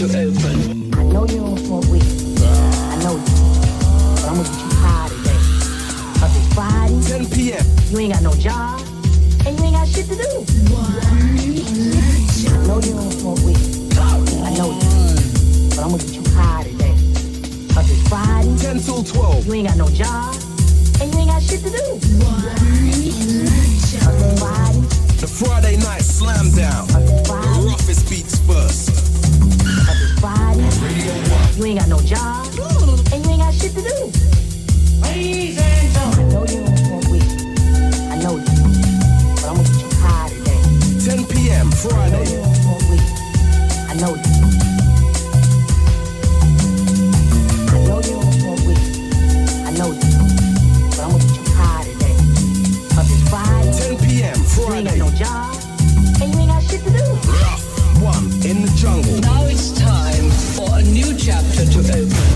to open. I know you don't smoke weed. I know you. But I'm gonna get you high today. 'Cause it's Friday. 10 p.m. You ain't got no job. And you ain't got shit to do. I know you don't smoke weed. I know you. But I'm gonna get you high today. 'Cause it's Friday. 10 till 12. You ain't got no job. And you ain't got shit to do. 'Cause it's Friday. The Friday night slam down. 'Cause it's The Friday. roughest beats first. 'Cause it's Friday. Radio 1. You ain't got no job. And you ain't got shit to do. Ladies and gentlemen. I know you don't smoke weed. I know you. But I'm gonna get you high today. 10 p.m. I know Friday. you don't smoke weed. I know you. I know you don't smoke weed. I know you. But I'm gonna get you high today. 'Cause it's Friday. 10 p.m. You ain't got Friday. no job. And you ain't got shit to do. Rough one in the jungle. Now it's time for a new chapter to open.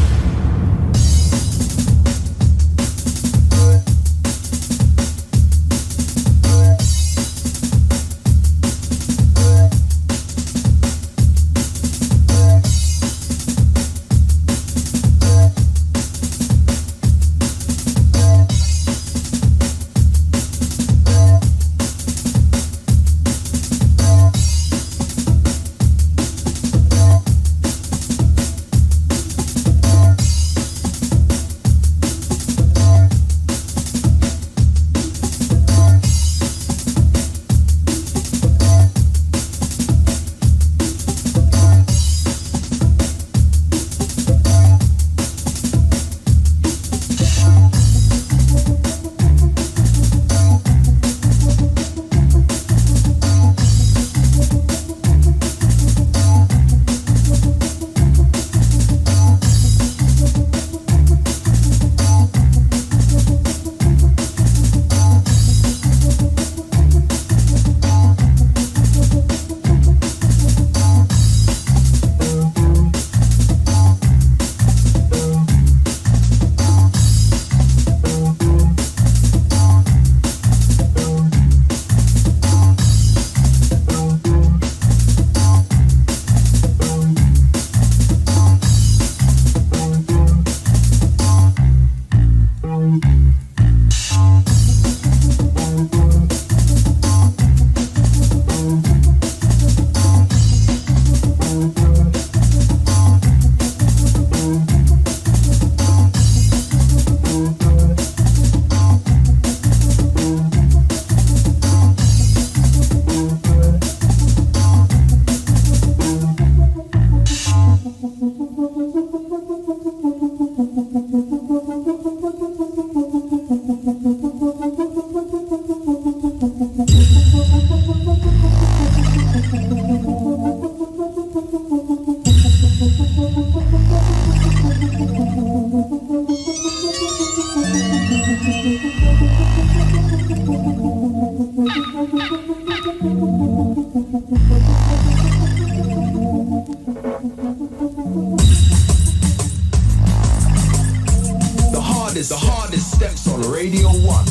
The hardest steps on Radio 1.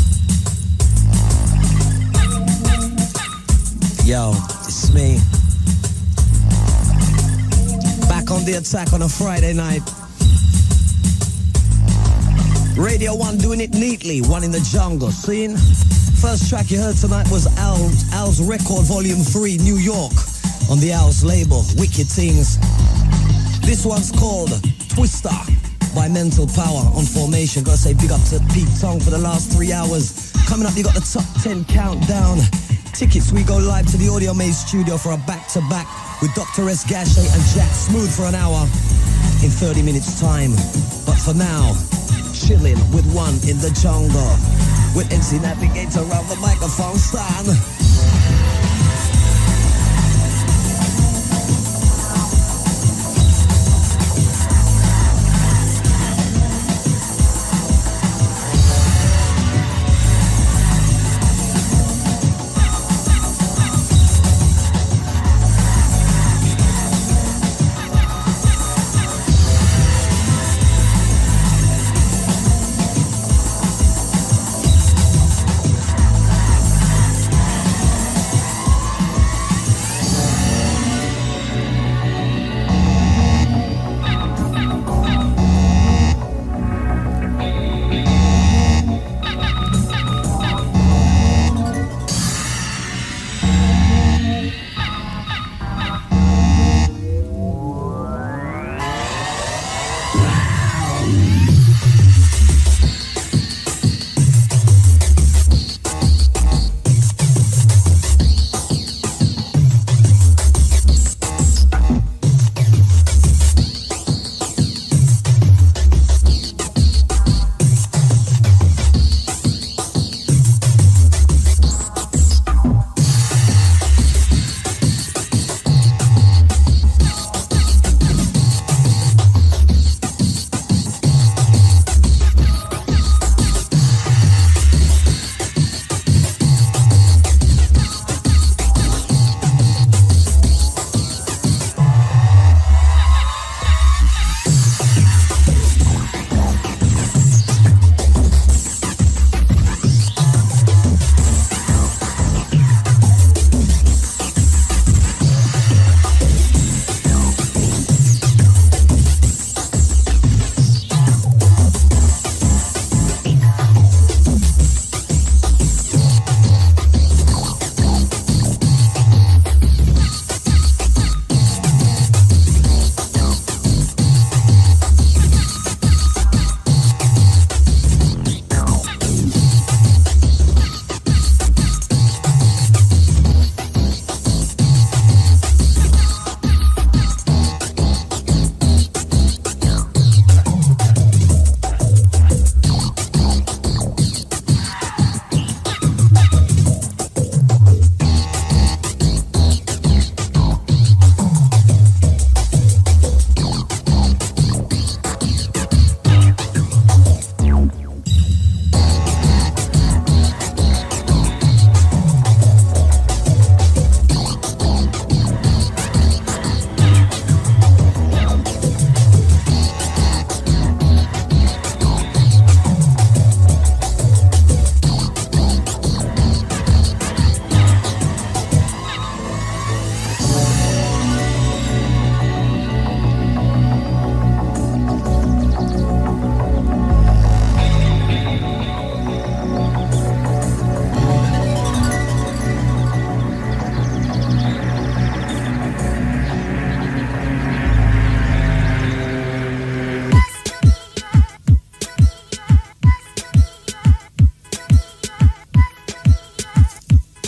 Yo, it's me. Back on the attack on a Friday night. Radio 1 doing it neatly, one in the jungle. Seen? First track you heard tonight was Al's Record Volume 3, New York, on the Al's label, Wicked Things. This one's called Twister by Mental Power on Formation. Gotta say big up to Pete Tong for the last 3 hours. Coming up, you got the top 10 countdown. Tickets, we go live to the Audio Maze studio for a back-to-back with Dr. S. Gachet and Jack Smooth for an hour in 30 minutes time. But for now, chilling with one in the jungle with MC Navigator around the microphone stand.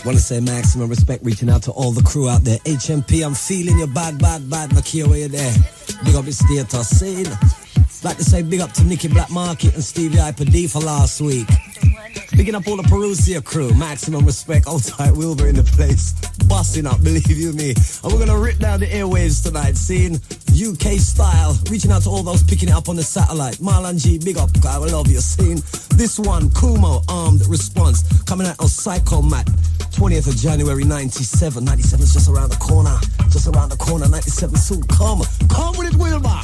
Want to say maximum respect, reaching out to all the crew out there. HMP, I'm feeling you bad, Makia, where you there? Big up your status, scene. Like to say big up to Nicky Black Market and Stevie Hyper D for last week. Picking up all the Perusia crew, maximum respect, outside Wilbur in the place. Busting up, believe you me. And we're gonna rip down the airwaves tonight, seeing UK style. Reaching out to all those picking it up on the satellite. Marlon G, big up, I love you, seeing this one, Kumo, Armed Response, coming out on Psycho Mat. 20th of January 97. 97's just around the corner. 97 soon. Come with it, Wilbur.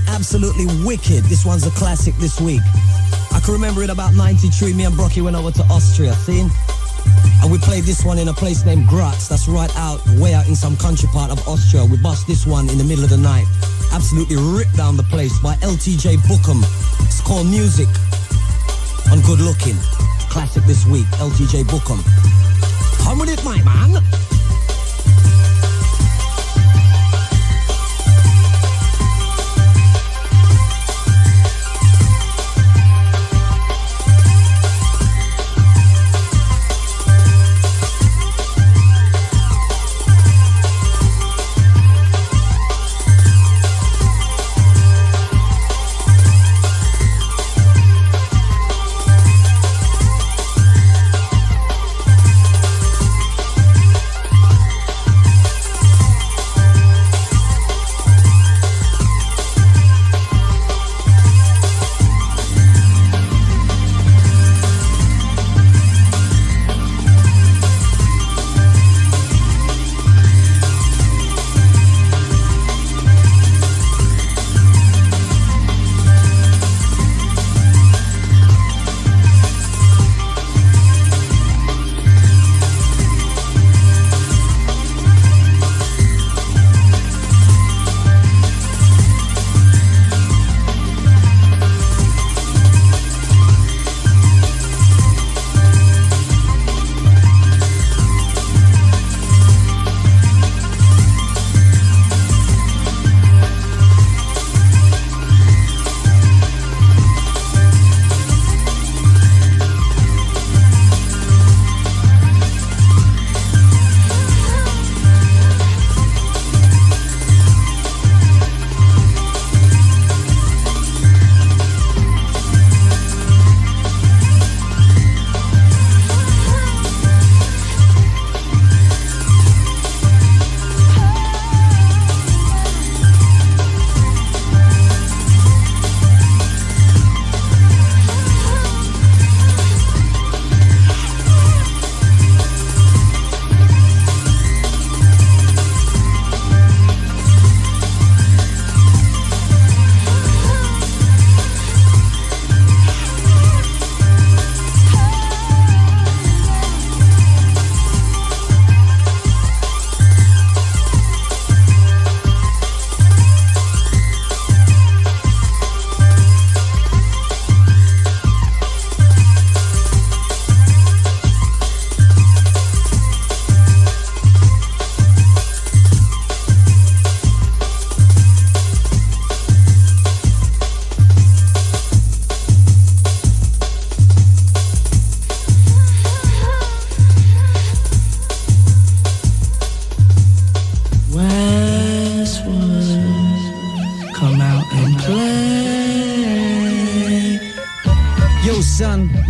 Absolutely wicked. This one's a classic this week. I can remember in about 93, me and Brocky went over to Austria, seen? And we played this one in a place named Graz. That's right out, way out in some country part of Austria. We bust this one in the middle of the night. Absolutely ripped down the place by LTJ Bookham. It's called Music on Good Looking. Classic this week, LTJ Bookham. Come with it, my man.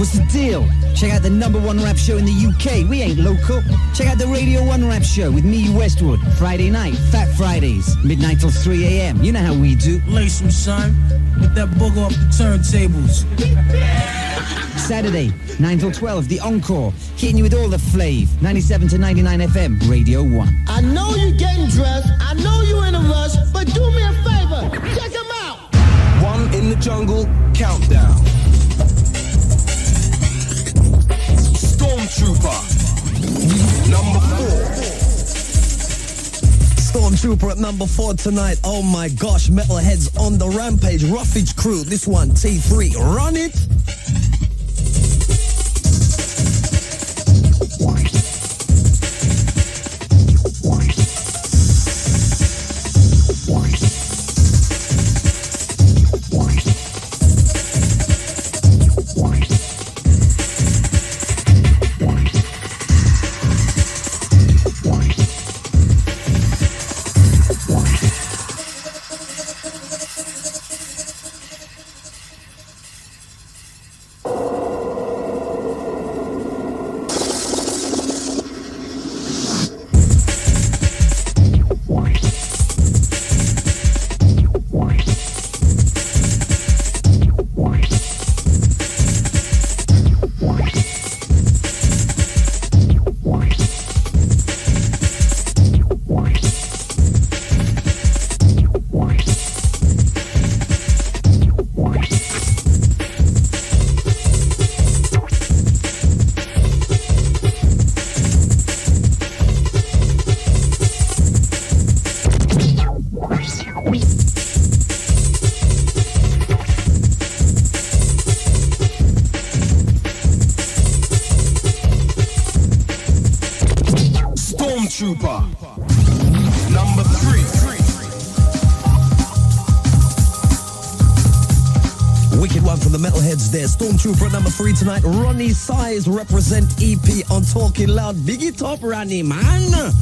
What's the deal? Check out the #1 rap show in the UK. We ain't local. Check out the Radio 1 rap show with me, Westwood. Friday night, Fat Fridays, midnight till 3 a.m. You know how we do. Lace them, son. Get that booger off the turntables. Saturday, 9 till 12, the Encore. Hitting you with all the flav. 97 to 99 FM, Radio 1. I know you're getting dressed. I know you're in a rush, but do me a favor. Check them out. One in the Jungle Countdown. Stormtrooper. Number 4. Stormtrooper at number 4 tonight. Oh my gosh, metalheads on the rampage. Roughage Crew. This one, T3. Run it. Stormtrooper. Number 3. Wicked one from the metalheads there. Stormtrooper at number 3 tonight. Ronnie Size represent EP on Talking Loud. Big it up, Ronnie, man.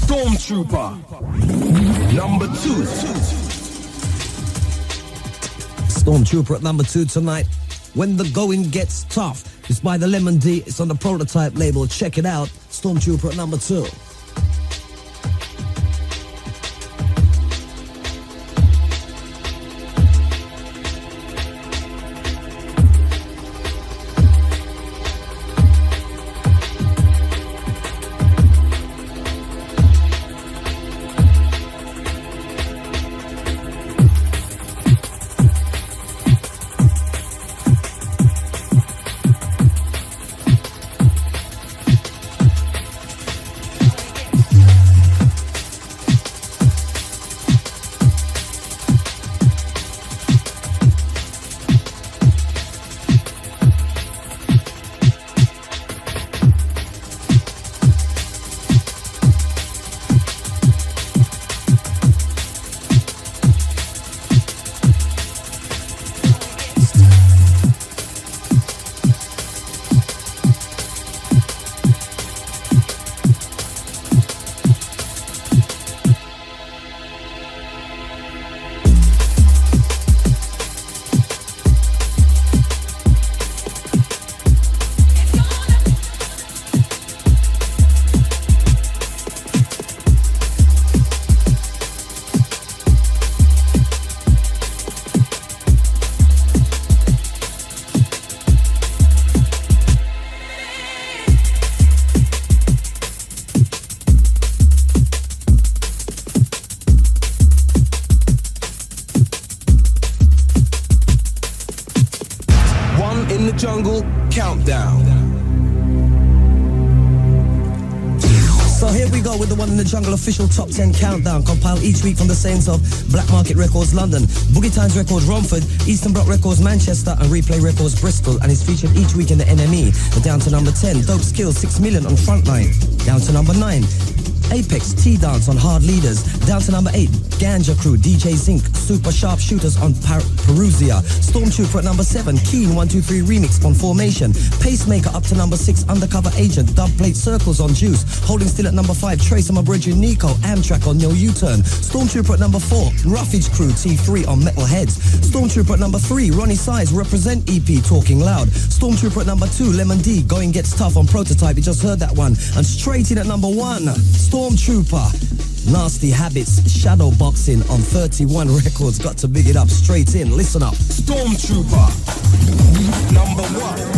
Stormtrooper. Number 2. Stormtrooper at number 2 tonight. When the Going Gets Tough. It's by the Lemon D. It's on the Prototype label. Check it out. Stormtrooper at number 2. Countdown. So here we go with the One in the Jungle official top 10 countdown, compiled each week from the saints of Black Market Records London, Boogie Times Records Romford, Eastern Bloc Records Manchester, and Replay Records Bristol, and is featured each week in the NME. Down to number 10, Dope Skills 6 Million on Frontline. Down to number 9, Apex T-Dance on Hard Leaders. Down to number 8, Ganja Crew, DJ Zinc, Super Sharp Shooters on Perusia. Stormtrooper at number 7, Keen 123 Remix on Formation. Pacemaker up to number 6, Undercover Agent, Dub Plate Circles on Juice. Holding still at number 5, Trace on my bridge Nico, Amtrak on No U-Turn. Stormtrooper at number 4, Roughage Crew T3 on Metal Heads. Stormtrooper at number 3, Ronnie Size, Represent EP Talking Loud. Stormtrooper at number 2, Lemon D, Going Gets Tough on Prototype, you just heard that one. And straight in at number 1, Stormtrooper, Nasty Habits, Shadow Boxing on 31 Records. Got to big it up, straight in, listen up. Stormtrooper, number 1.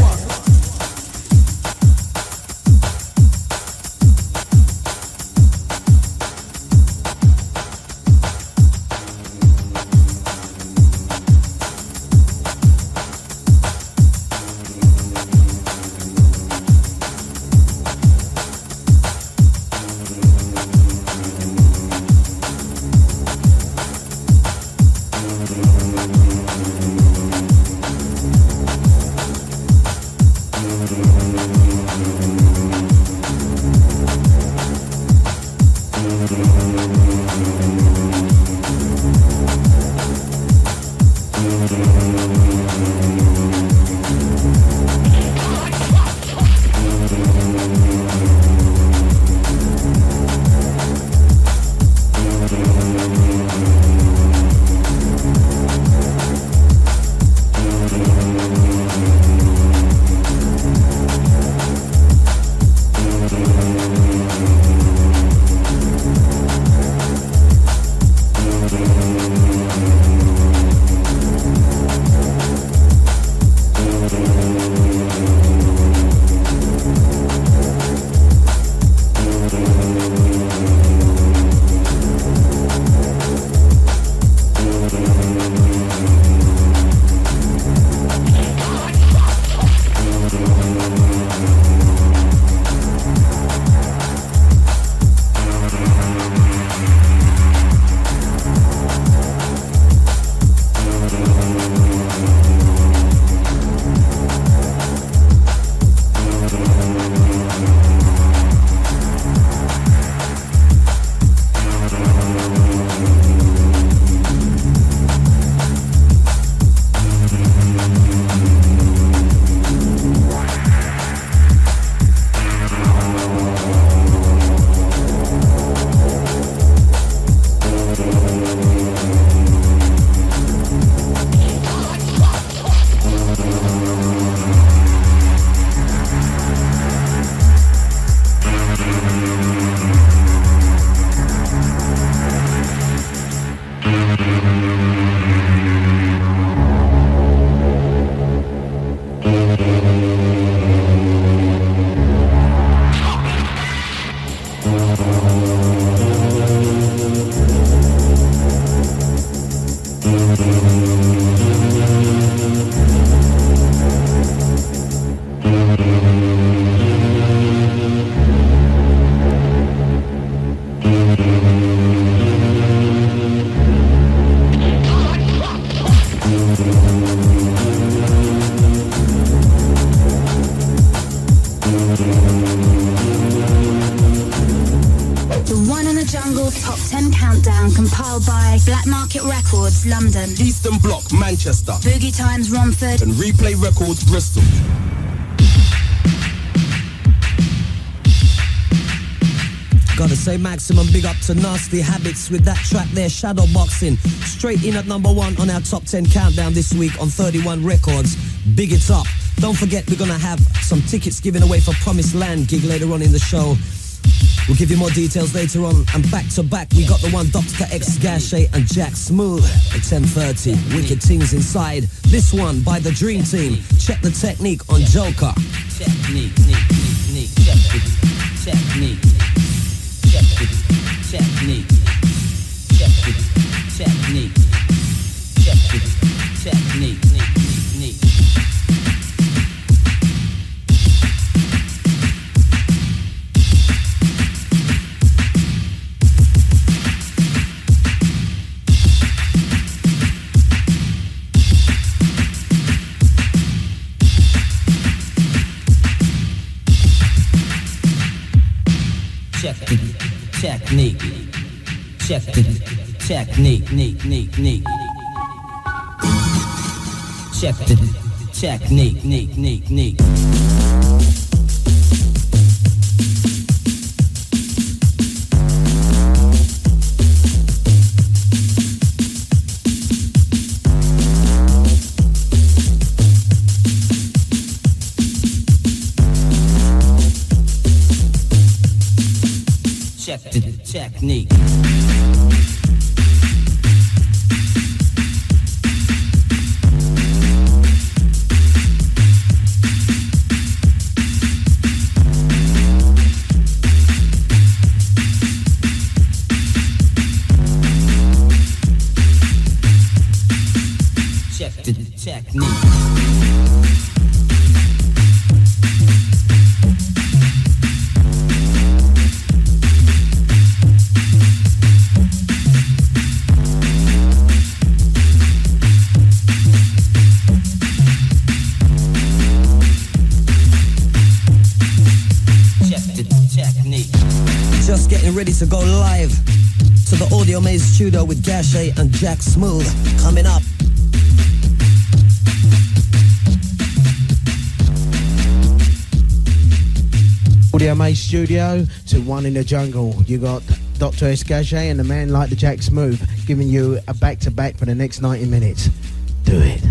London, Eastern Bloc Manchester, Boogie Times Romford, and Replay Records Bristol. Gotta say maximum big up to Nasty Habits with that track there, Shadow Boxing. Straight in at number 1 on our top 10 countdown this week on 31 Records. Big it up. Don't forget we're gonna have some tickets given away for Promised Land gig later on in the show. We'll give you more details later on. And back to back, we got the one Dr. X, Gachet and Jack Smooth at 10:30. Wicked things inside. This one by the Dream Team. Check the technique on Joker. Technique, technique, technique, technique, technique, technique, technique, technique, technique. check the technique. Check the technique, neat. Check the technique, neat. Check the technique. Check the technique. Just getting ready to go live to the Audio Maze studio with Gachet and Jack Smooth coming up. Audio Maze Studio to One in the Jungle. You got Dr. S. Gachet and the man like the Jack Smooth giving you a back-to-back for the next 90 minutes. Do it.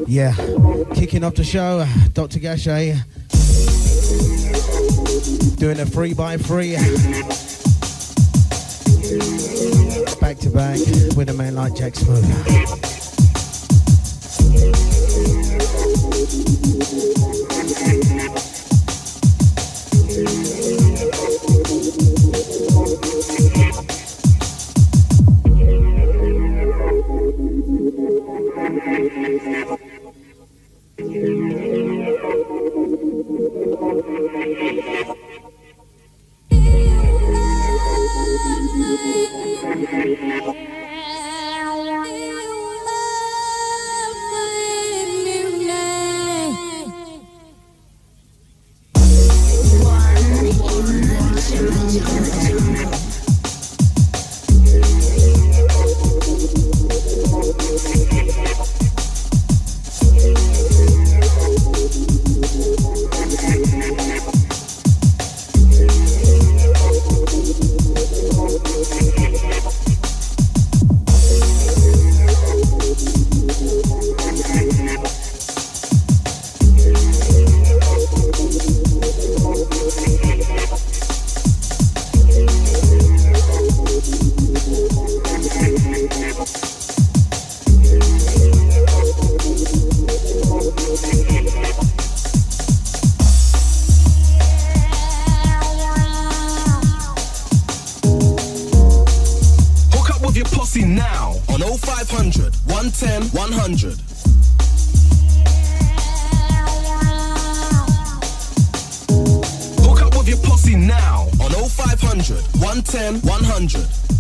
Yeah, kicking off the show, Dr. Gachet doing a 3x3 back to back with a man like Jack Smooth. 0500 110 100. Hook up with your posse now on 0500 110 100.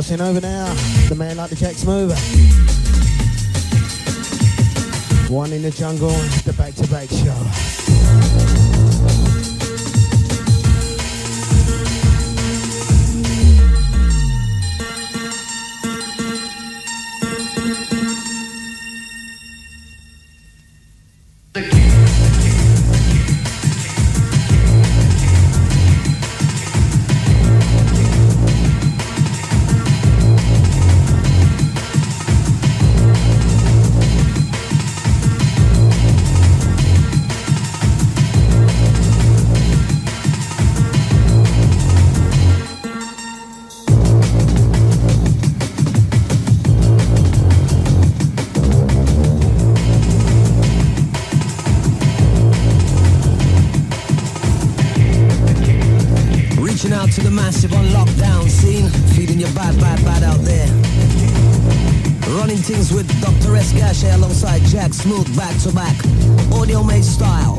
Crossing over now, the man like the Jack Smooth. One in the jungle, the back-to-back show. To the massive on lockdown scene, feeding your bad out there. Running things with Dr. S. Gachet alongside Jack Smooth back to back. Audio made style.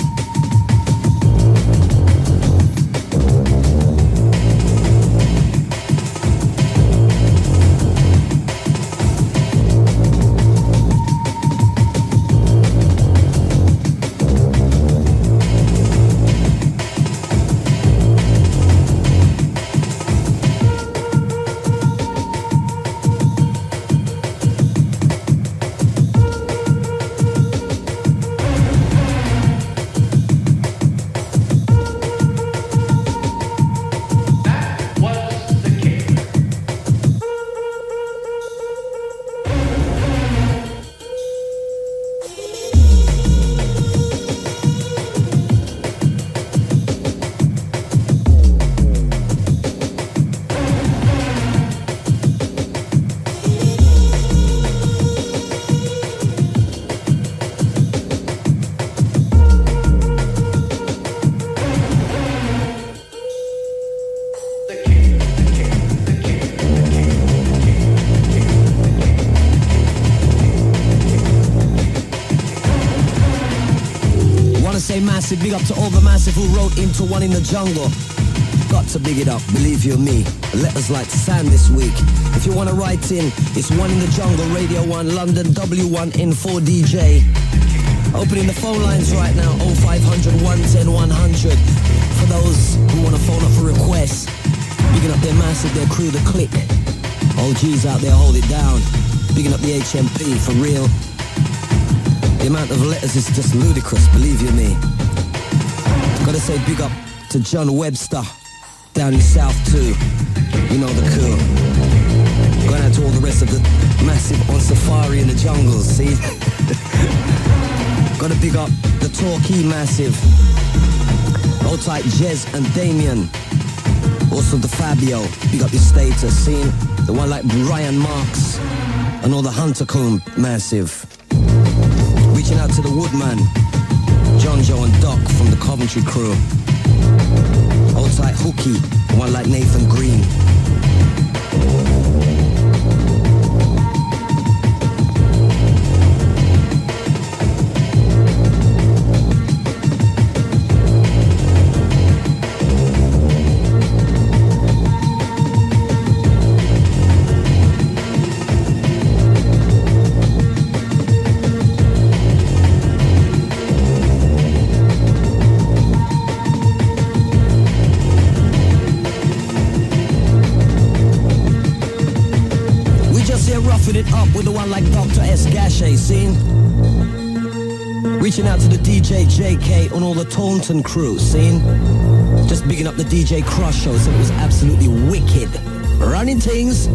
Massive big up to all the massive who wrote into One in the Jungle. Got to big it up, believe you me. Letters like sand this week. If you want to write in, it's One in the Jungle, Radio 1, London, W1N4DJ. Opening the phone lines right now, 0500 110 100. For those who want to phone up for requests, bigging up their massive, their crew, the click. OGs out there, hold it down. Bigging up the HMP, for real. The amount of letters is just ludicrous, believe you me. Gotta say big up to John Webster, down in South too. You know the coup. Going out to all the rest of the massive on safari in the jungles, see? Gotta big up the Torquay massive. Old tight Jez and Damien. Also the Fabio, big up your status, see? The one like Brian Marks. And all the Hunter Combe massive. Reaching out to the Woodman, John Joe and Doc from the Coventry crew. Old tight Hookie, one like Nathan Green. It up with the one like Dr. S. Gachet, seen? Reaching out to the DJ JK on all the Taunton crew, seen? Just bigging up the DJ Crush show, so it was absolutely wicked. Running things.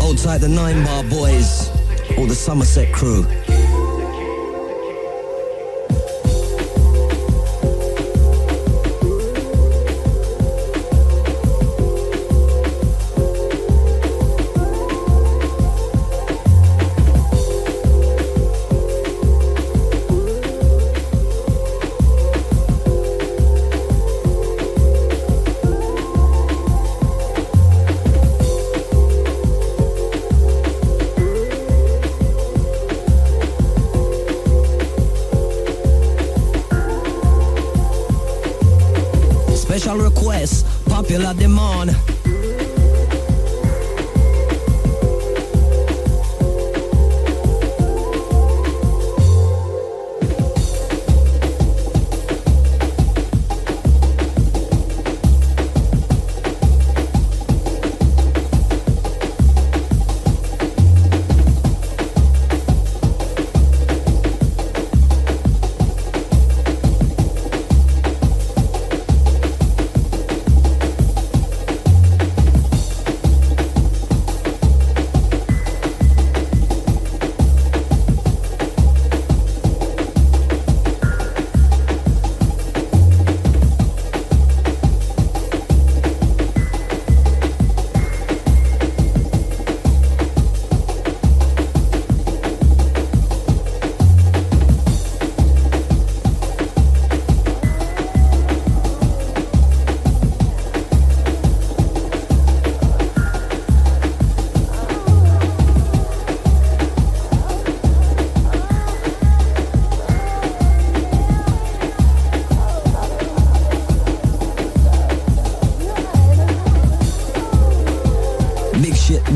Old tight the 9 Bar boys, all the Somerset crew. request, popular demand.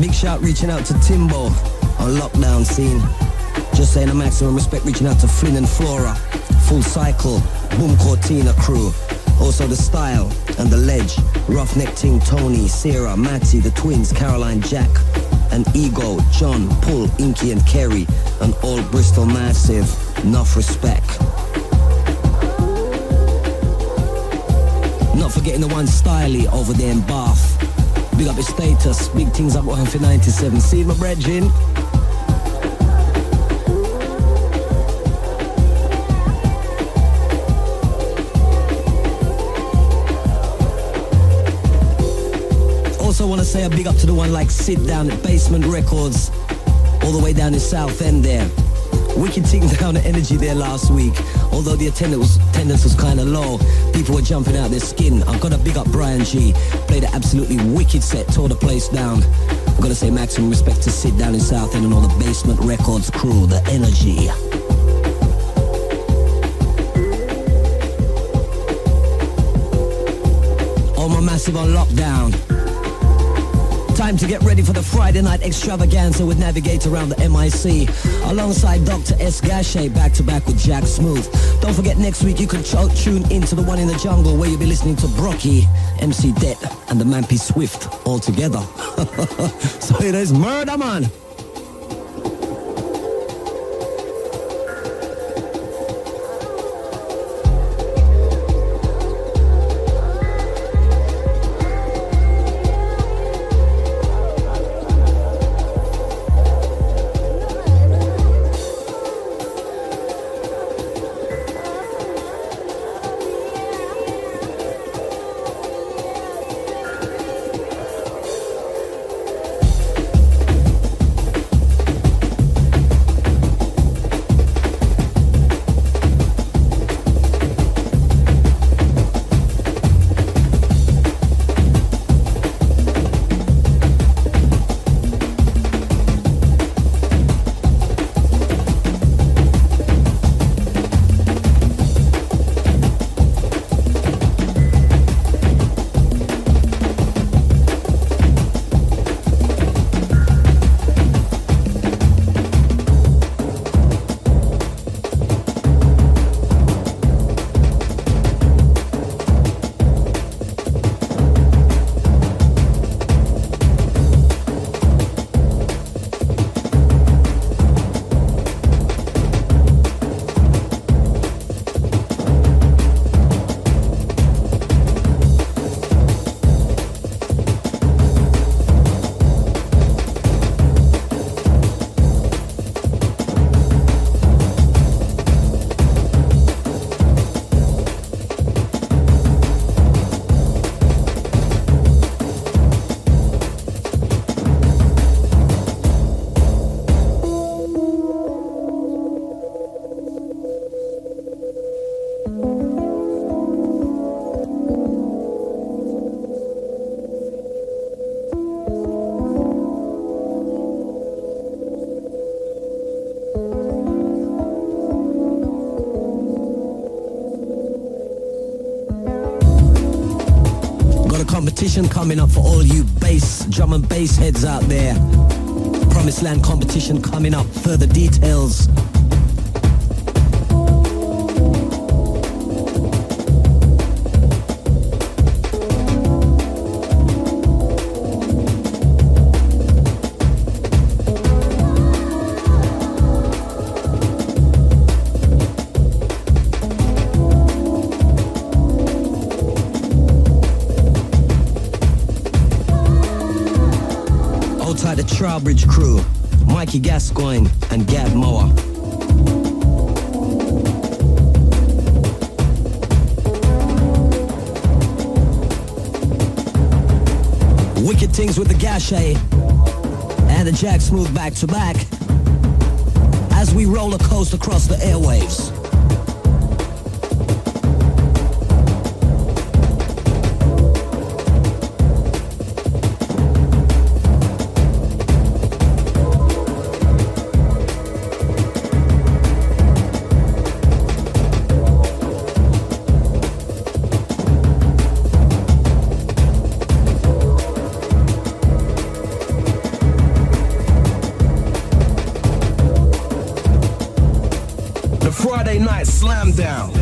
Big shout reaching out to Timbo on lockdown scene. Just saying a maximum respect reaching out to Flynn and Flora, Full Cycle, Boom Cortina crew. Also the Style and the Ledge, Roughneck Ting, Tony, Sarah, Matty, the Twins, Caroline, Jack, and Ego, John, Pull, Inky and Kerry, and all Bristol Massive. Enough respect. Not forgetting the one Styly over there in Bath. Big up his status, big things up for 97. See my brethren? Also want to say a big up to the one like Sid down at Basement Records, all the way down in South End there. Wicked thing down at Energy there last week. Although the attendance was kind of low, people were jumping out their skin. I've got to big up Brian G. Played an absolutely wicked set, tore the place down. I've got to say maximum respect to Sid down in South End and all the Basement Records crew, the Energy. All my massive on lockdown. Time to get ready for the Friday night extravaganza with Navigate around the MIC. Alongside Dr. S. Gachet, back to back with Jack Smooth. Don't forget next week you can tune into the One in the Jungle where you'll be listening to Brocky, MC Det, and the Mampy Swift all together. So it is murder, man. competition coming up for all you bass, drum and bass heads out there. Promised Land competition coming up. Further details. The Trowbridge crew, Mikey Gascoigne and Gab Moore. Wicked things with the Gachet and the Jack Smooth back to back as we roller coast across the airwaves. Friday night slam down.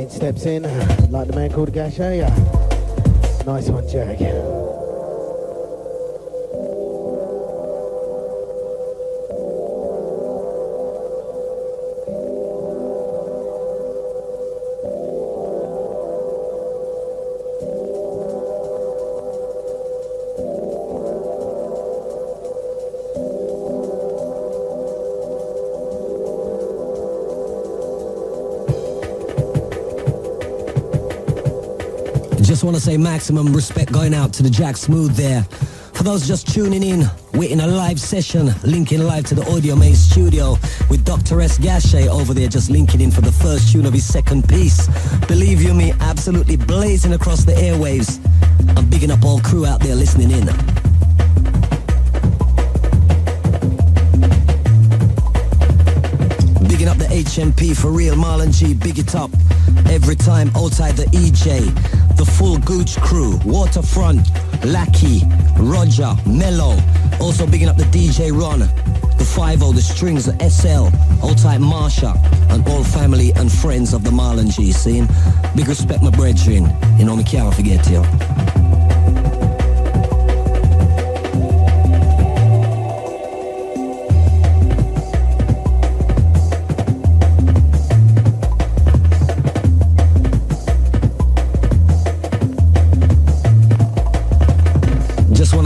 Steps in, like the man called Gachet. Nice one, Jack. Just want to say maximum respect going out to the Jack Smooth there. For those just tuning in, we're in a live session, linking live to the Audio Maze studio with Dr. S. Gachet over there, just linking in for the first tune of his second piece. Believe you me, absolutely blazing across the airwaves. I'm bigging up all crew out there listening in. Bigging up the HMP for real, Marley. Marlon G, big it up. Every time outside the EJ, the full Gooch crew, Waterfront, Lackey, Roger, Mello. Also bigging up the DJ Ron, the 5-0, the strings, the SL, outside Marsha, and all family and friends of the Marlon G scene. Big respect my brethren, you know me can't forget you.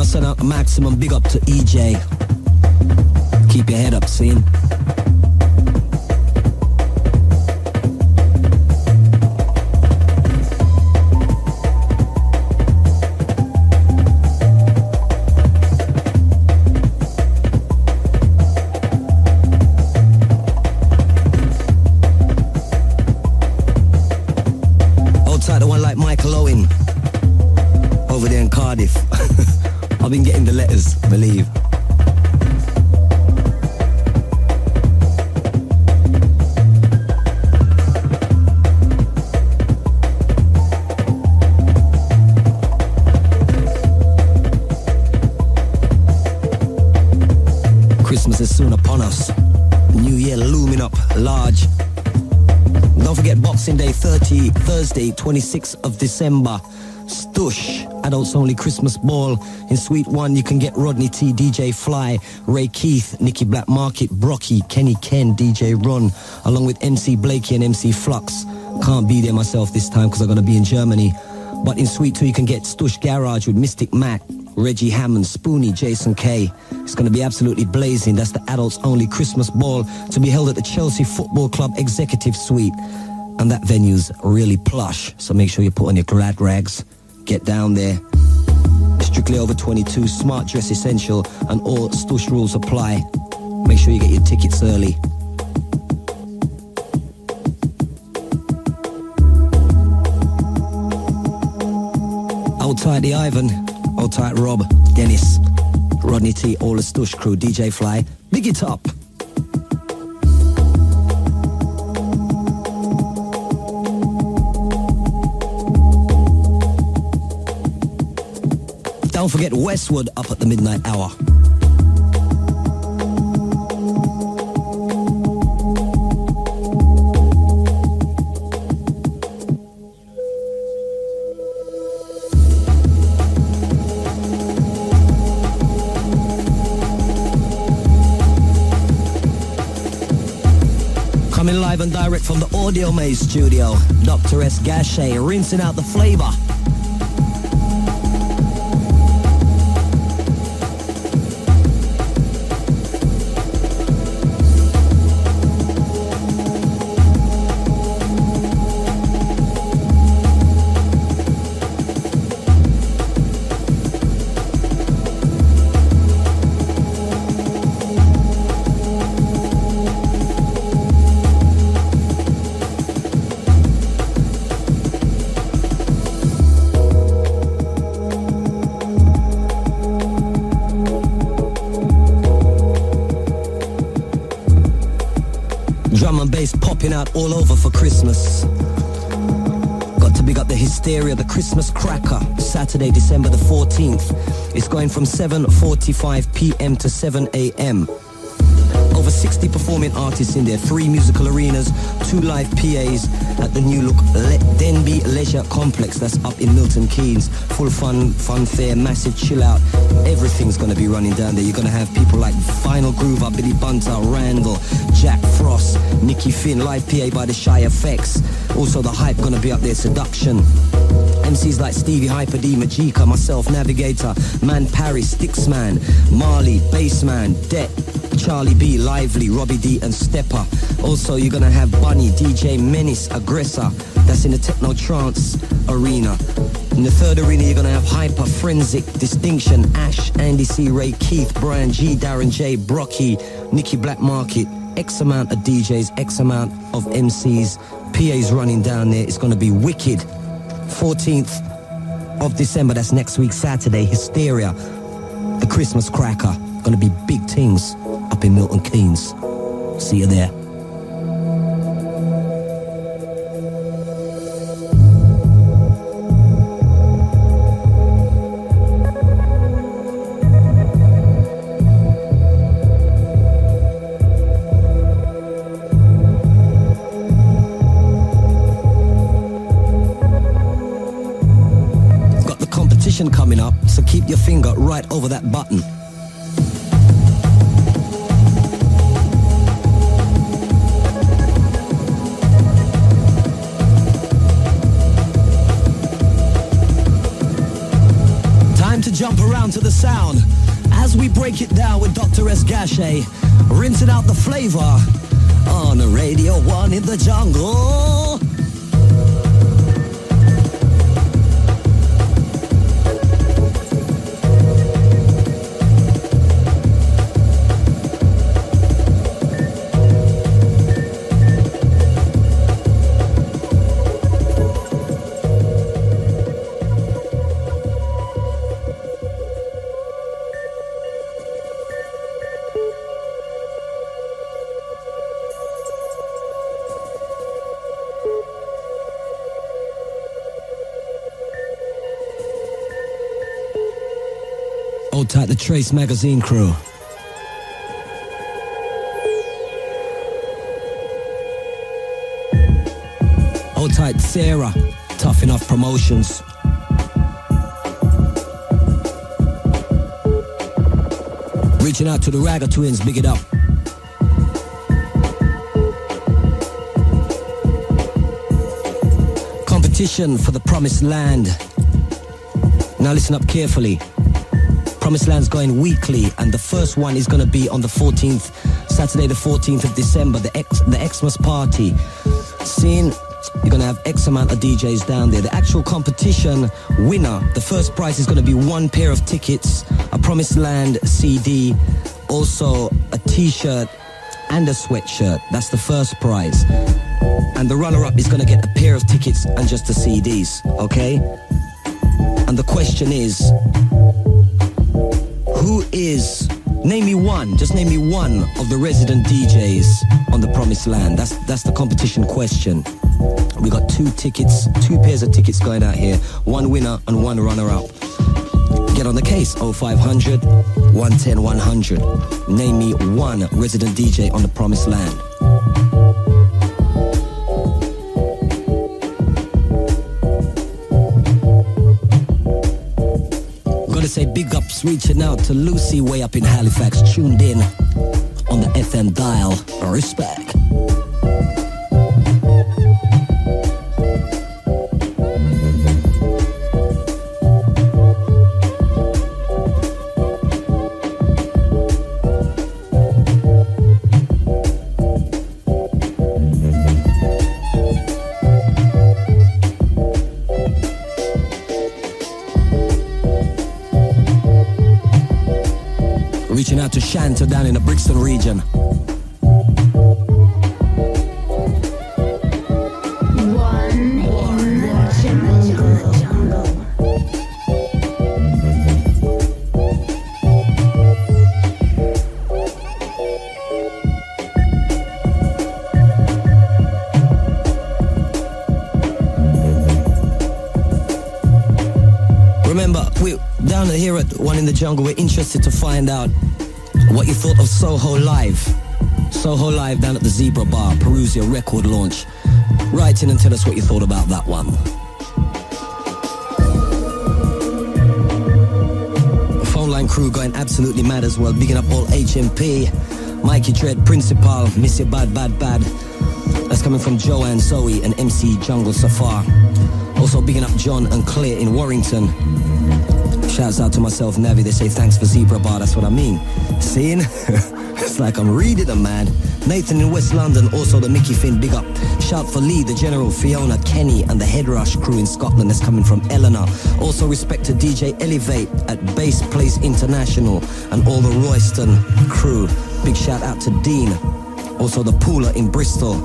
Send out a maximum big up to EJ. Keep your head up, scene. Outside the one like Michael Owen over there in Cardiff. I've been getting the letters, believe. Christmas is soon upon us. New Year looming up large. Don't forget Boxing Day, Thursday, 26th of December. Stush, adults only Christmas ball. In Suite 1 you can get Rodney T, DJ Fly, Ray Keith, Nicky Black Market, Brocky, Kenny Ken, DJ Run, along with MC Blakey and MC Flux. Can't be there myself this time because I'm going to be in Germany. But in Suite 2 you can get Stush Garage with Mystic Mac, Reggie Hammond, Spoonie, Jason K. It's going to be absolutely blazing. That's the adults only Christmas ball to be held at the Chelsea Football Club Executive Suite. And that venue's really plush, so make sure you put on your glad rags. Get down there. Strictly over 22, smart dress essential, and all Stush rules apply. Make sure you get your tickets early. Hold tight the Ivan, hold tight Rob, Dennis, Rodney T, all the Stush crew, DJ Fly, big it up. Don't forget Westwood up at the midnight hour. Coming live and direct from the Audio Maze studio, Dr. S. Gachet, rinsing out the flavor. Drum and bass popping out all over for Christmas. Got to big up the hysteria, the Christmas cracker, Saturday, December the 14th. It's going from 7:45 p.m. to 7 a.m. Over 60 performing artists in there, 3 musical arenas, 2 live PAs at the new look Denby Leisure Complex that's up in Milton Keynes. Full fun fair, massive chill out. Everything's going to be running down there. You're going to have people like Final Groover, Billy Bunter, Randall, Jack Frost, Nicky Finn, live PA by the Shy Effects. Also the hype going to be up there, Seduction. MCs like Stevie, Hyper D, Majika, myself, Navigator, Man Paris, Stixman, Marley, Bassman, Det, Charlie B, Lively, Robbie D and Stepper. Also you're gonna have Bunny, DJ Menace, Aggressor, that's in the Techno Trance arena. In the third arena you're gonna have Hyper, Forensic, Distinction, Ash, Andy C, Ray Keith, Brian G, Darren J, Brocky, Nicky Black Market, X amount of DJs, X amount of MCs, PAs running down there. It's gonna be wicked. 14th of December, that's next week Saturday, Hysteria, the Christmas cracker. Gonna be big things up in Milton Keynes. See you there. keep your finger right over that button. Time to jump around to the sound as we break it down with Dr. S. Gachet, rinsing out the flavor on Radio 1 in the jungle. Hold tight, the Trace magazine crew. Hold tight, Sarah. Tough Enough Promotions. Reaching out to the Ragga Twins, big it up. Competition for the Promised Land. Now listen up carefully. Promised Land's going weekly, and the first one is going to be on the 14th, Saturday the 14th of December, the Xmas party. Seeing you're going to have X amount of DJs down there. The actual competition winner, the first prize is going to be 1 pair of tickets, a Promised Land CD, also a t-shirt and a sweatshirt. That's the first prize. And the runner-up is going to get a pair of tickets and just the CDs, okay? And the question is, name me one, just name me one of the resident DJs on the Promised Land. That's the competition question. We got 2 tickets, 2 pairs of tickets going out here, 1 winner and 1 runner-up. Get on the case, 0500 110 100. Name me one resident DJ on the Promised Land. Gotta say big ups reaching out to Lucy way up in Halifax, tuned in on the FM dial. Respect. Reaching out to Shanta down in the Brixton region. Remember, we're down here at One in the Jungle. We're interested to find out what you thought of Soho Live. Soho Live down at the Zebra Bar, Perusia record launch. Write in and tell us what you thought about that one. The phone line crew going absolutely mad as well. Bigging up all HMP, Mikey Dread, Principal, Miss You Bad Bad Bad. That's coming from Joanne Zoe and MC Jungle Safar. Also bigging up John and Claire in Warrington. Shouts out to myself, Navi. They say thanks for Zebra Bar, that's what I mean. Seeing? It's like I'm reading them, man. Nathan in West London, also the Mickey Finn, big up. Shout for Lee, the General, Fiona, Kenny, and the Head Rush crew in Scotland. That's coming from Eleanor. Also respect to DJ Elevate at Bass Place International and all the Royston crew. Big shout out to Dean. Also the Pooler in Bristol,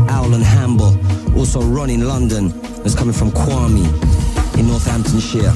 Owl and Hamble. Also Ron in London. That's coming from Kwame in Northamptonshire.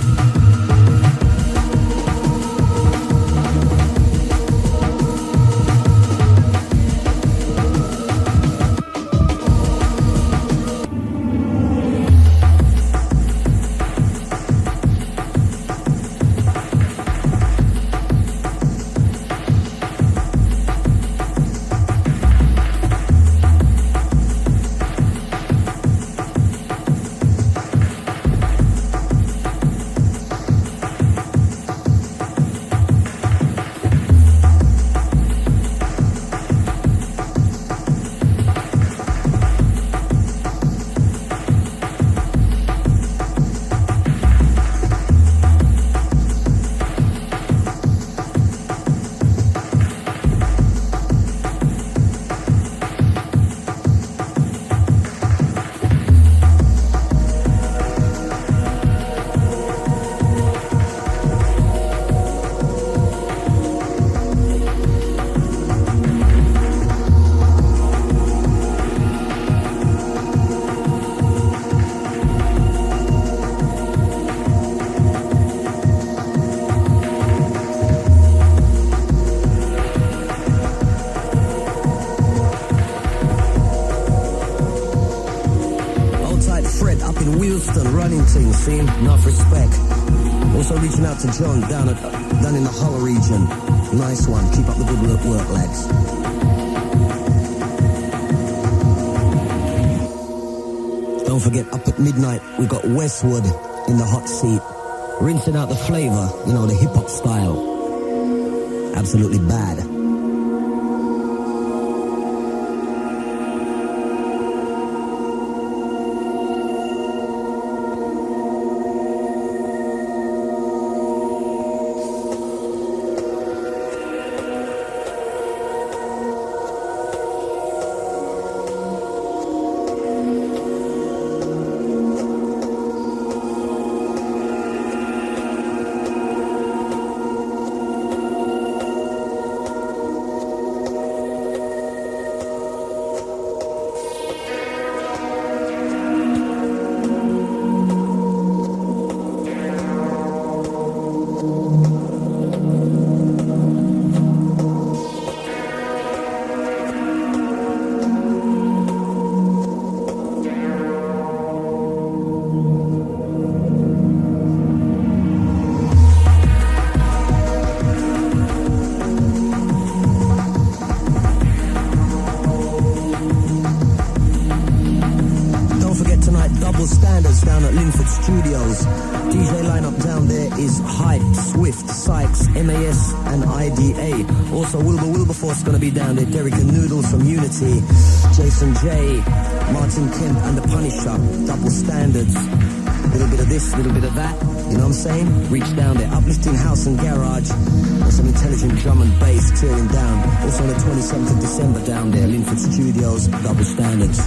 running things, see? Enough respect. Also reaching out to John down in the Hull region. Nice one. Keep up the good work, lads. Don't forget, up at midnight, we got Westwood in the hot seat. Rinsing out the flavor, you know, the hip-hop style. Absolutely bad. Down there, Derek and Noodles from Unity, Jason J, Martin Kemp and the Punisher, double standards, little bit of this, little bit of that, you know what I'm saying? Reach down there, uplifting house and garage, and some intelligent drum and bass tearing down. Also on the 27th of December down there, Linford Studios, double standards.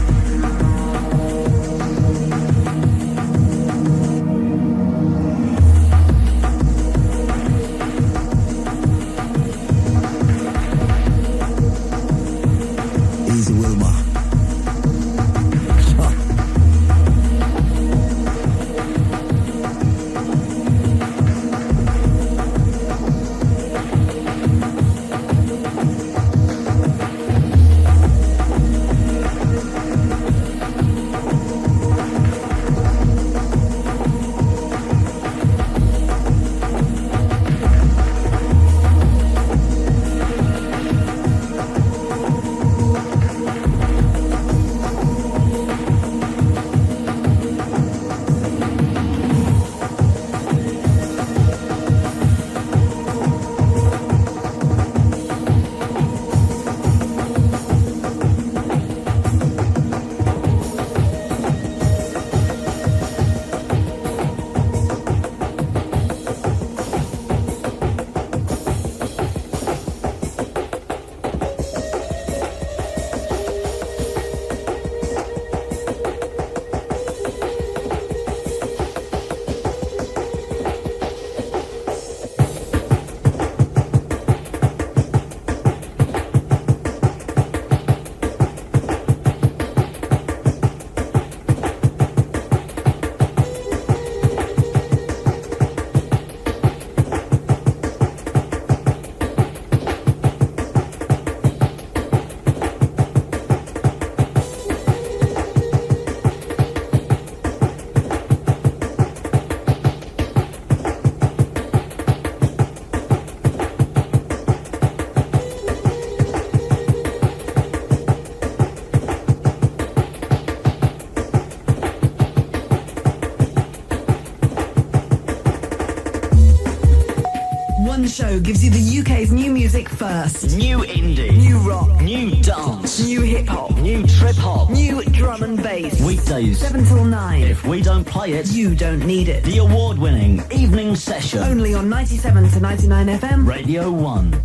Show gives you the UK's new music first. New indie. New rock. New dance. New hip-hop. New trip-hop. New drum and bass. Weekdays 7 till 9. If we don't play it, you don't need it. The award-winning Evening Session. Only on 97 to 99 FM. Radio 1.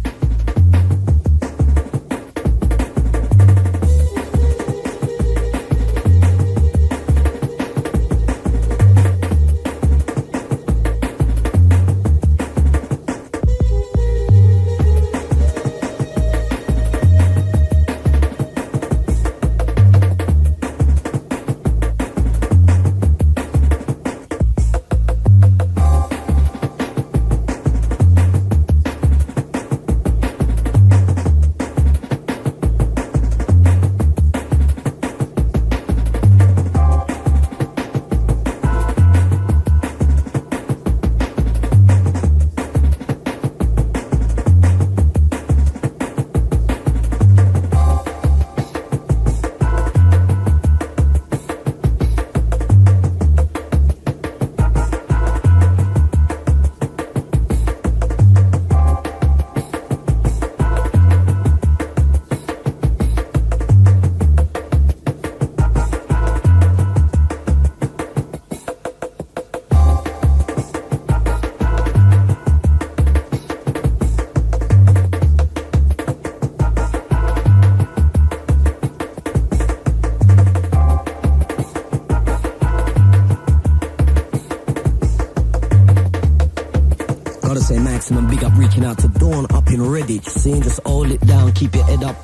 Maximum big up, reaching out to Dawn up in Redditch. Seeing, just hold it down, keep your head up.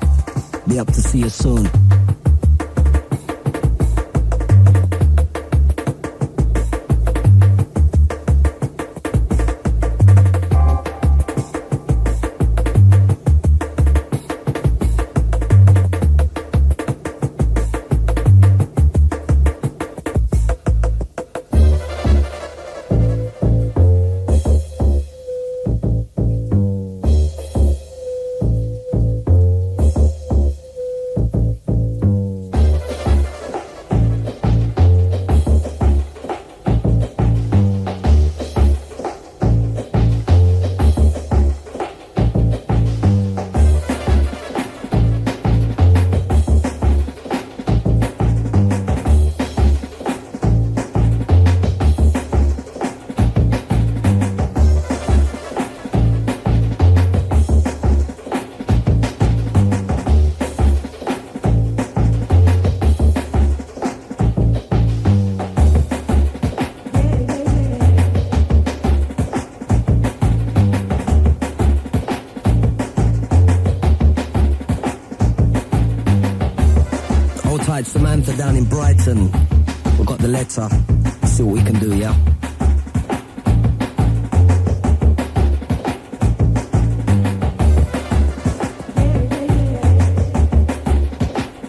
Be up to see you soon. Samantha down in Brighton. We've got the letter. See what we can do, yeah?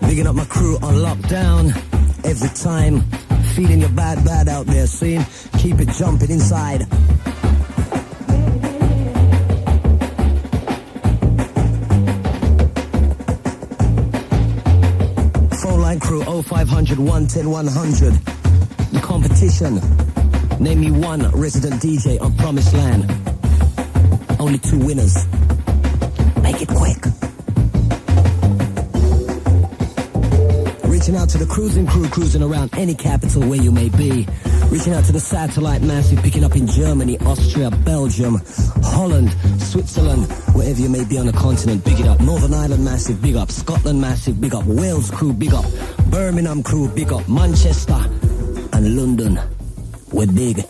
Bigging up my crew on lockdown. Every time. Feeling your bad out there, see? Keep it jumping inside. Crew 0500 110 100. The competition. Name me one resident DJ on Promised Land. Only 2 winners. Make it quick. Reaching out to the cruising crew, cruising around any capital where you may be. Reaching out to the satellite massive, picking up in Germany, Austria, Belgium, Holland, Switzerland, wherever you may be on the continent, big it up. Northern Ireland massive, big up. Scotland massive, big up. Wales crew, big up. Birmingham crew, big up. Manchester and London, we're big.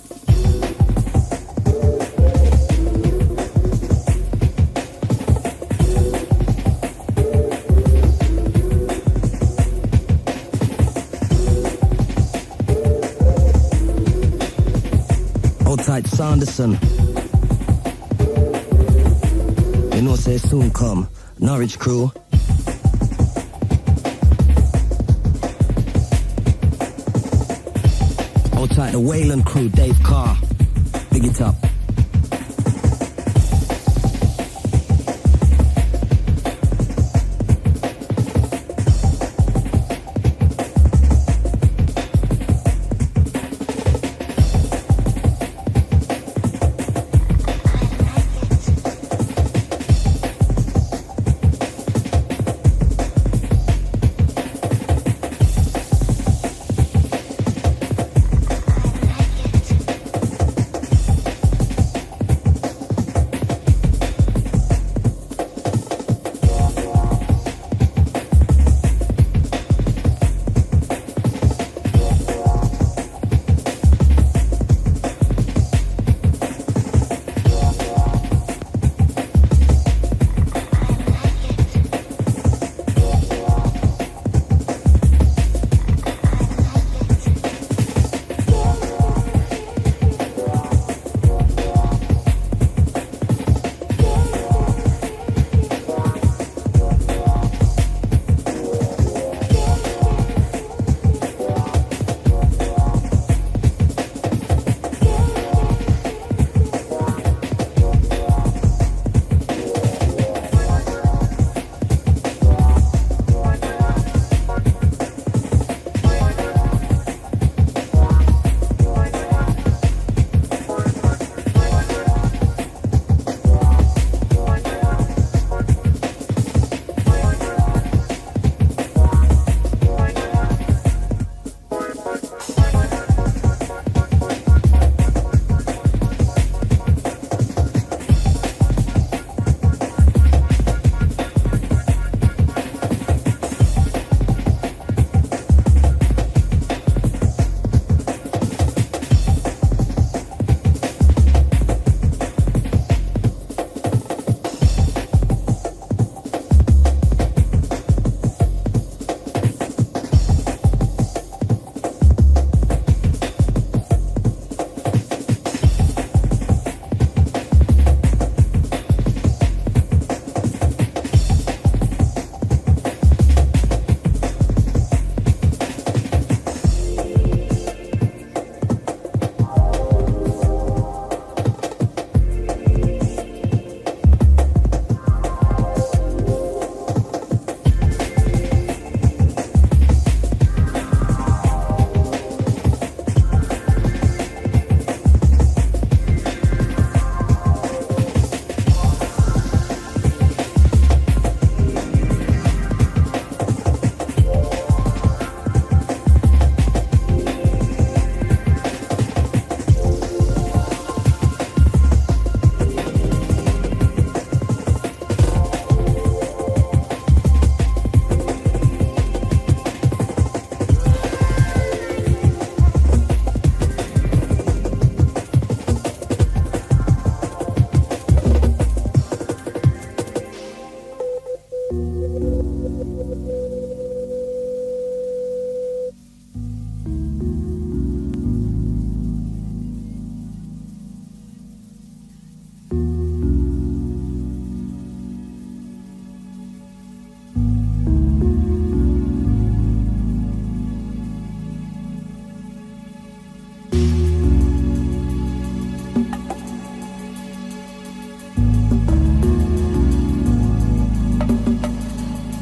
Hold tight, Sanderson. You know, say soon come. Norwich crew. Hold tight, the Wayland crew, Dave Carr. Big it up.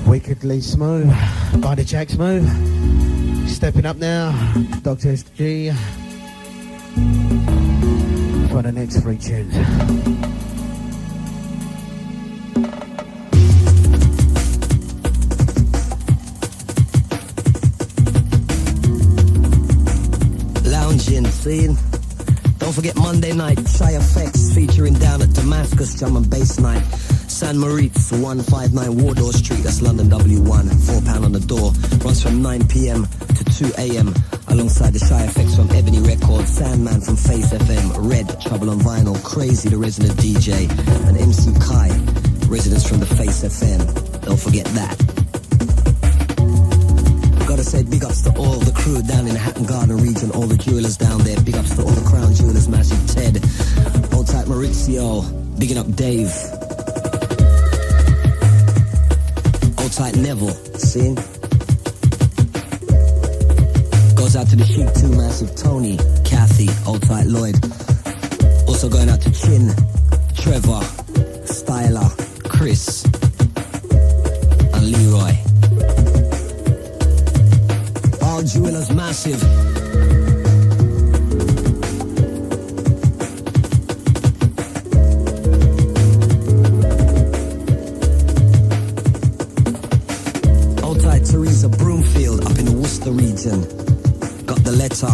Wickedly smooth by the Jack Smooth. Stepping up now, Dr. SG for the next 3 tunes. Lounging, seeing. Don't forget Monday night, Shy Effects featuring down at Damascus Drum and Bass Night. San Moritz, 159 Wardour Street, that's London W1, £4 on the door. Runs from 9 p.m. to 2 a.m. alongside the Shy Effects from Ebony Records, Sandman from Face FM, Red, Trouble on Vinyl, Crazy, the resident DJ, and MC Kai, residents from the Face FM. Don't forget that. Gotta say big ups to all the crew down in the Hatton Garden region, all the jewelers down there. Big ups to all the Crown Jewelers, Massive Ted, Old Type Maurizio, bigging up Dave. Tight Neville, see? Goes out to the Chic 2 Massive Tony, Kathy, Old Tight Lloyd. Also going out to Chin, Trevor, Styler, Chris, and Leroy. All jewelers massive. Teresa Broomfield up in the Worcester region. Got the letter.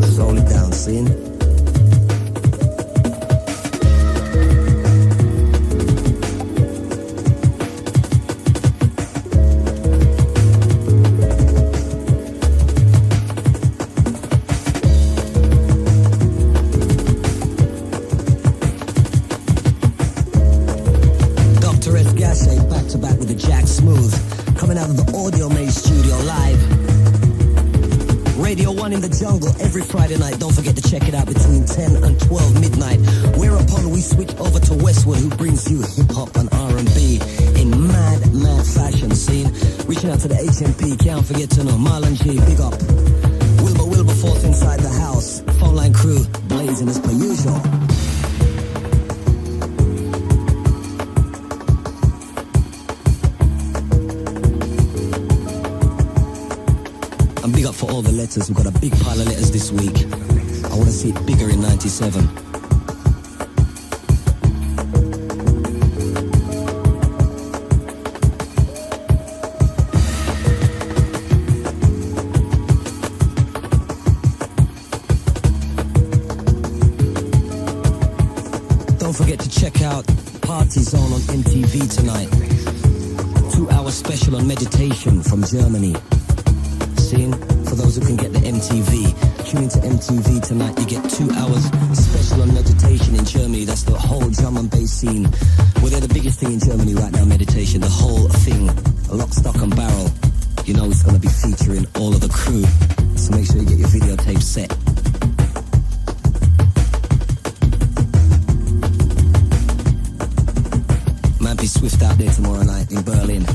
Slow it down, seeing? Dr. S. Gachet back to back with the Jack Smooth, coming out of the Audio Maze studio live. Radio 1 in the jungle every Friday night. Don't forget to check it out between 10 and 12 midnight. Whereupon we switch over to Westwood, who brings you hip-hop and R&B in mad fashion scene. Reaching out to the HMP, can't forget to know Marlon G, big up. Wilberforce inside the house. Phone line crew blazing as per usual. Big up for all the letters. We've got a big pile of letters this week. I want to see it bigger in 97. Don't forget to check out Party Zone on MTV tonight. 2-hour special on meditation from Germany. For those who can get the MTV, tune into MTV tonight. You get 2 hours special on meditation in Germany. That's the whole drum and bass scene. Well, they're the biggest thing in Germany right now, meditation. The whole thing, lock, stock and barrel. You know it's going to be featuring all of the crew. So make sure you get your videotape set. Might be Swift out there tomorrow night in Berlin.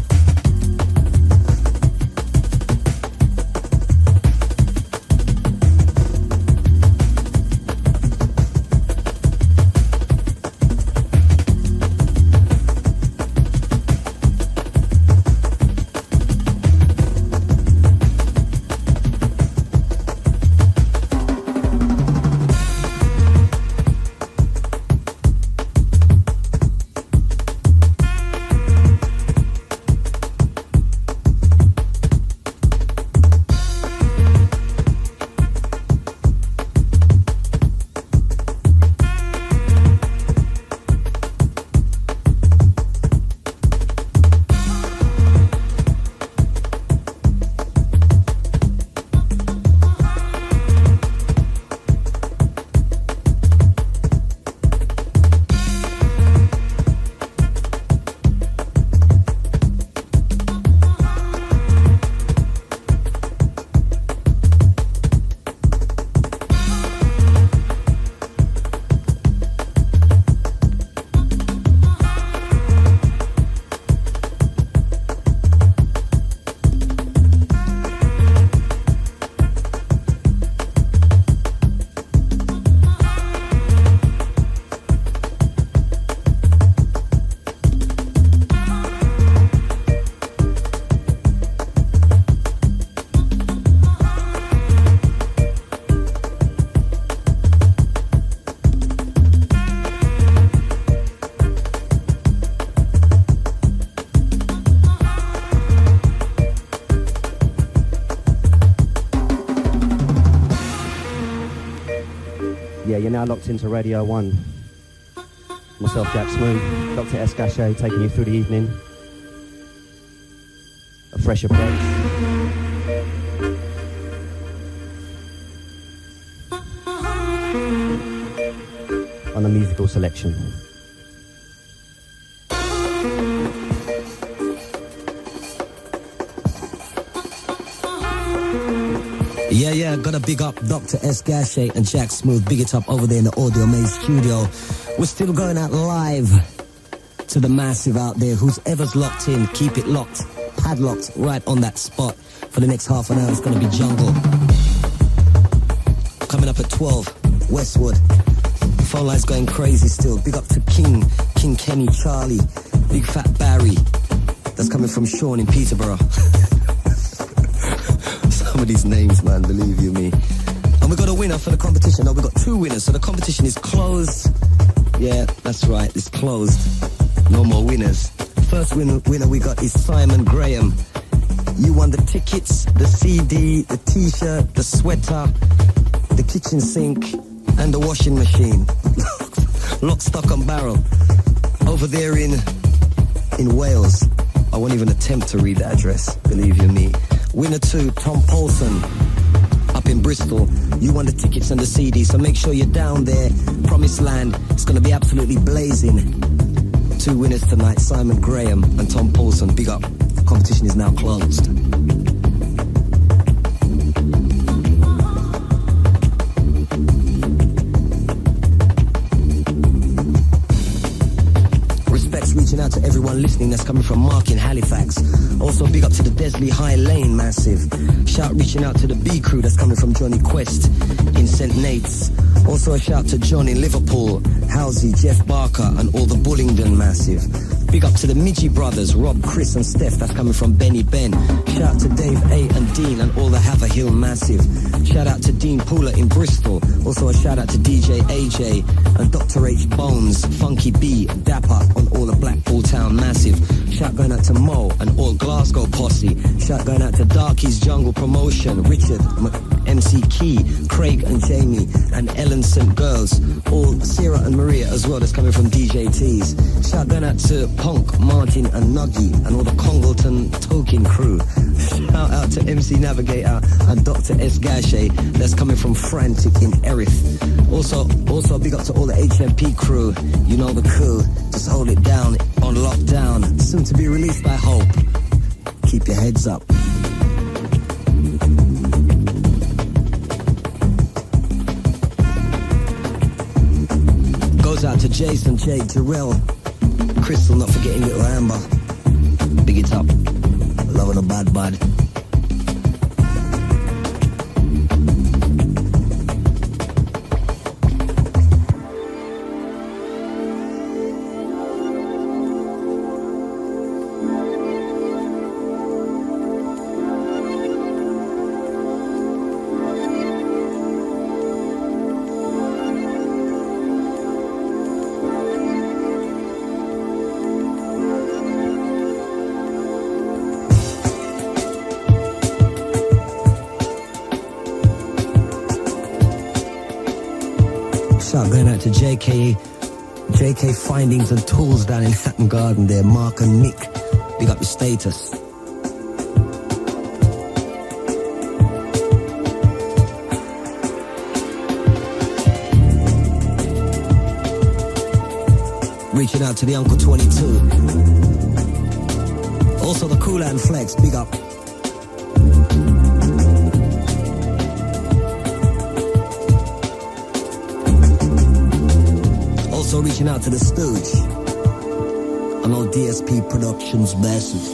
you're now locked into Radio 1. Myself, Jack Smooth, Dr. S. Gachet, taking you through the evening. A fresh approach. On a musical selection. Yeah, gotta big up Dr. S. Gachet and Jack Smooth. Big it up over there in the Audio Maze studio. We're still going out live to the massive out there. Who's ever's locked in, keep it locked, padlocked right on that spot. For the next half an hour, it's gonna be jungle. Coming up at 12, Westwood. Phone line's going crazy still. Big up to King Kenny, Charlie, Big Fat Barry. That's coming from Sean in Peterborough. Some of these names, man, believe you me. And we got a winner for the competition. No, we got two winners, so the competition is closed. Yeah, that's right, it's closed. No more winners. First winner we got is Simon Graham. You won the tickets, the CD, the t-shirt, the sweater, the kitchen sink, and the washing machine. Lock, stock and barrel. Over there in Wales. I won't even attempt to read the address, believe you me. Winner 2, Tom Paulson, up in Bristol. You won the tickets and the CD, so make sure you're down there. Promised Land, it's going to be absolutely blazing. Two winners tonight, Simon Graham and Tom Paulson. Big up. The competition is now closed. Reaching out to everyone listening that's coming from Mark in Halifax. Also big up to the Desley High Lane massive. Shout reaching out to the B crew that's coming from Johnny Quest in St. Nate's. Also a shout to John in Liverpool, Halsey, Jeff Barker and all the Bullingdon massive. Big up to the Midgie brothers, Rob, Chris and Steph that's coming from Benny Ben. Shout out to Dave A and Dean and all the Haverhill massive. Shout out to Dean Pooler in Bristol. Also a shout out to DJ AJ and Dr. H Bones, Funky B, Dapper on all the Blackpool Town massive. Shout going out to Mo and all Glasgow posse. Shout going out to Darky's Jungle Promotion, Richard, MC Key, Craig and Jamie and Ellen St. Girls. All Sarah and Maria as well that's coming from DJ T's. Shout going out to Punk, Martin and Nuggy and all the Congleton Token crew. Shout out to MC Navigator and Dr. S. Gachet that's coming from Frantic in Erith. Also big up to all the HMP crew. You know the crew. Just hold it down on lockdown. Soon to be released, I hope. Keep your heads up. Goes out to Jason, Jay, Jarrell, Crystal, not forgetting little Amber. Big it up. Loving a bad bud. Going out to JK Findings and Tools down in Hatton Garden there. Mark and Nick, big up your status. Reaching out to the Uncle 22. Also the Kool and Flex, big up. Also reaching out to the Stooge and all DSP Productions massive.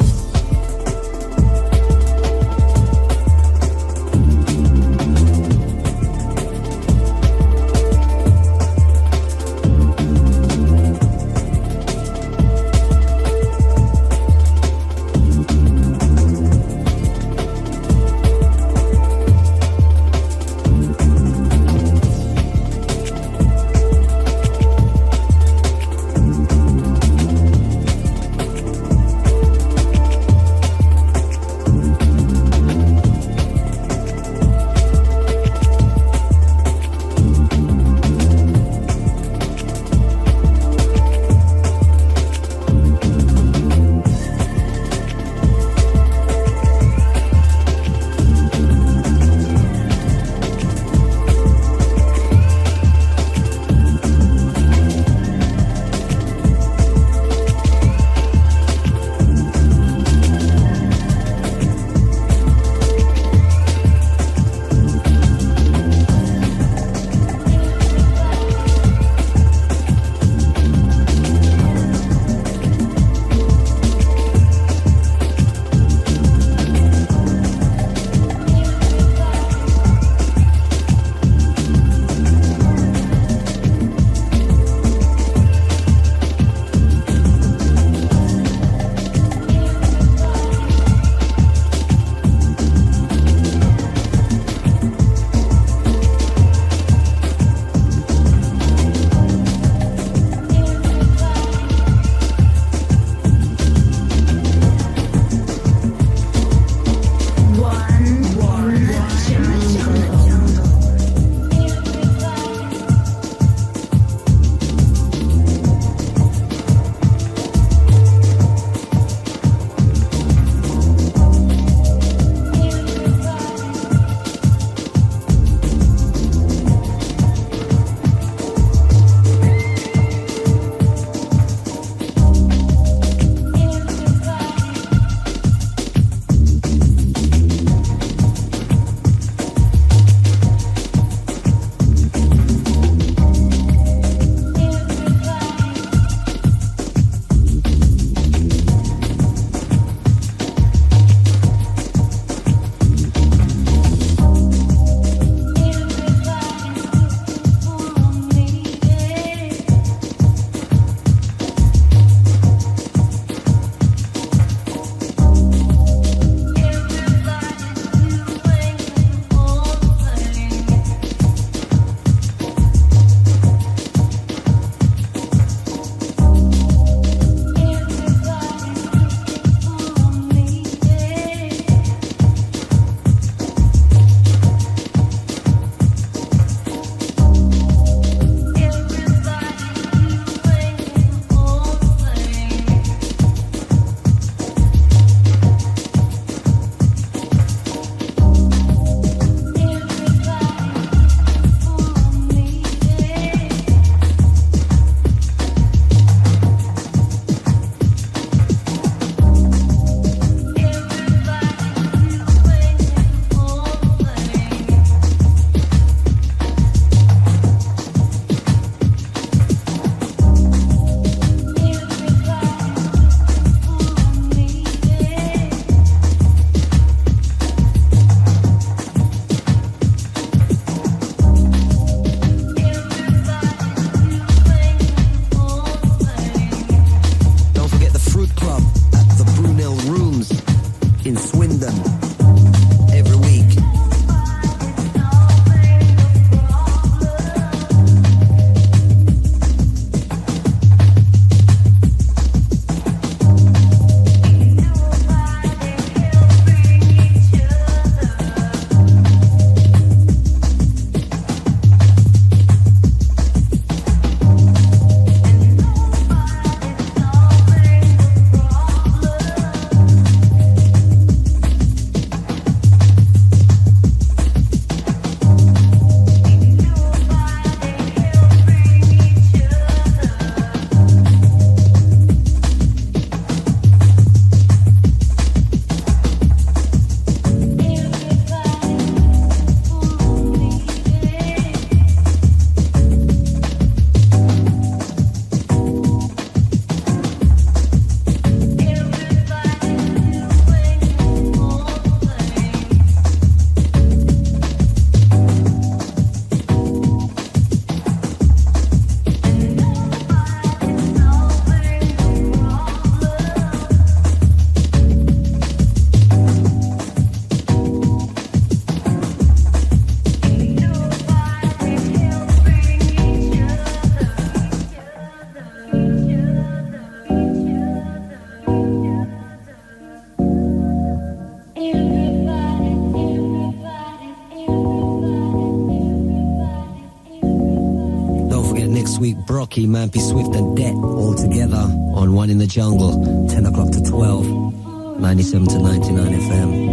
week, Brocky, Mampy, Swift and Det all together on One in the Jungle, 10 o'clock to 12, 97 to 99 FM.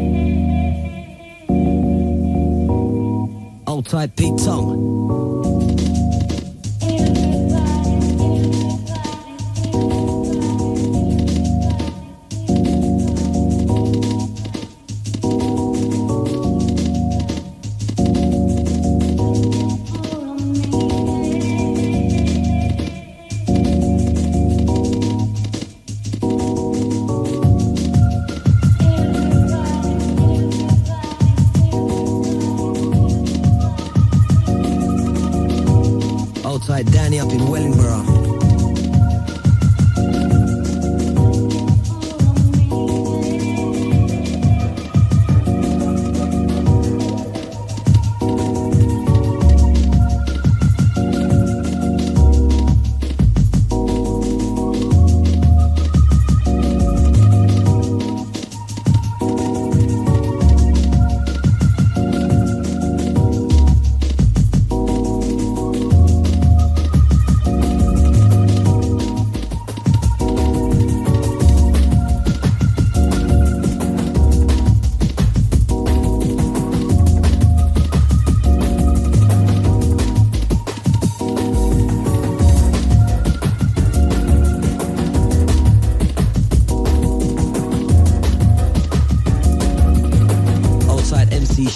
Old tight Pete Tong. Danny up in Wellingborough.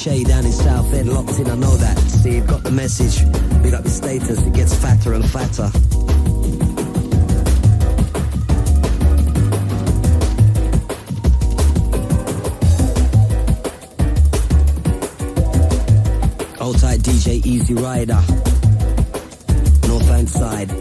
Shay down in South End, locked in, I know that. Steve got the message. Big up the status, it gets fatter and fatter. Old tight DJ Easy Rider, North End side.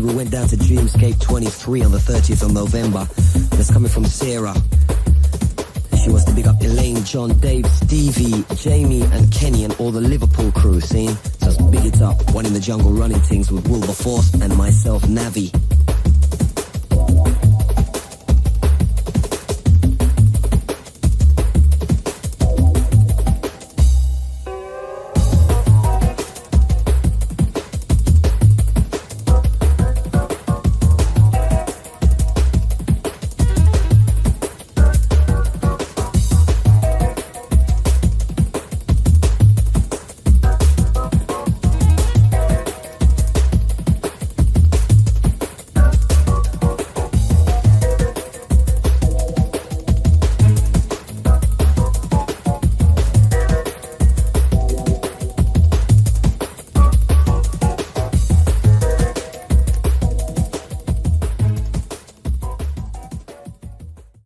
We went down to Dreamscape 23 on the 30th of November. That's coming from Sarah. She wants to big up Elaine, John, Dave, Stevie, Jamie and Kenny and all the Liverpool crew, see? So big it up. One in the Jungle running things with Wilberforce and myself, Navi.